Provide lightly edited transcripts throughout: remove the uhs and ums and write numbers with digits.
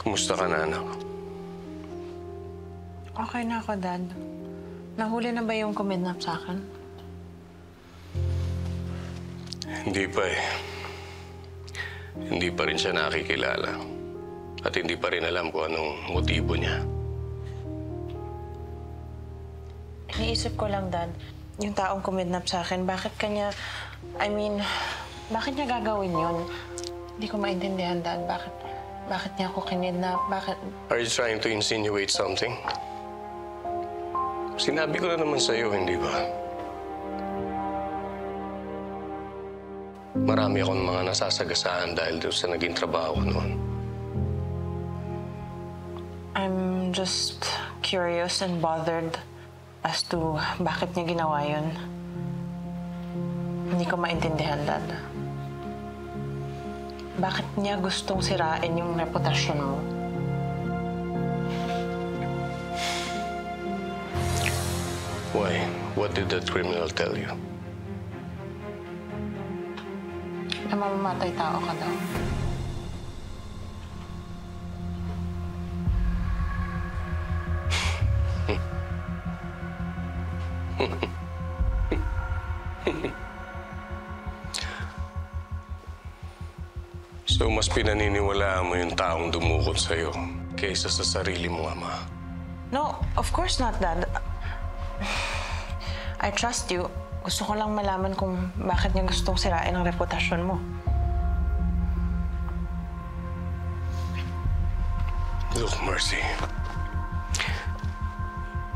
Kumusta ka na, anak? Okay na ako, Dad. Nahuli na ba yung kumidnap sa akin? Hindi pa eh. Hindi pa rin siya nakikilala. At hindi pa rin alam kung anong motibo niya. Iniisip ko lang, Dad, yung taong kumidnap sa akin, bakit bakit niya gagawin yun? Hindi ko maintindihan, Dad. Bakit niya ako kinidnap? Bakit? Are you trying to insinuate something? Sinabi ko na naman sa'yo, hindi ba? Marami akong mga nasasagasaan dahil doon sa naging trabaho ko noon. I'm just curious and bothered as to bakit niya ginawa yun. Hindi ko maintindihan, Dad. Bakit niya gustong sirain yung reputasyon mo? Why? What did that criminal tell you? Na mamamatay tao ka daw. So, mas pinaniniwalaan mo yung taong dumukot sa'yo kaysa sa sarili mong ama. No, of course not, Dad. I trust you. Gusto ko lang malaman kung bakit niya gustong sirain ang reputasyon mo. Look, Mercy.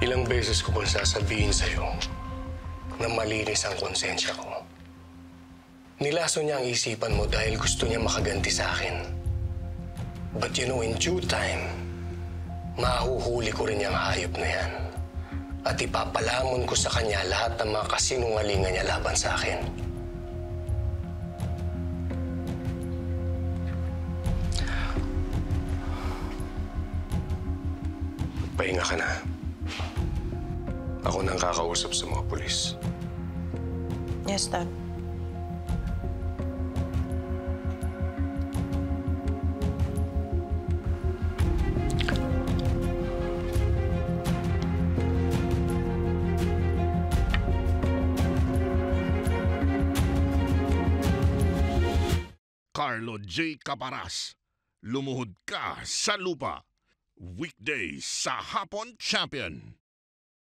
Ilang beses ko bang sasabihin sa'yo na malinis ang konsensya ko? Nilaso niya ang isipan mo dahil gusto niya makaganti sa akin. But you know, in due time, mahuhuli ko rin yung hayop na yan. At ipapalamon ko sa kanya lahat ng mga kasinungalingan niya laban sa akin. Pahinga ka na. Ako nang kakausap sa mga pulis. Yes, Dad. Carlo J. Caparas, lumuhod ka sa lupa. Weekdays sa Hapon Champion.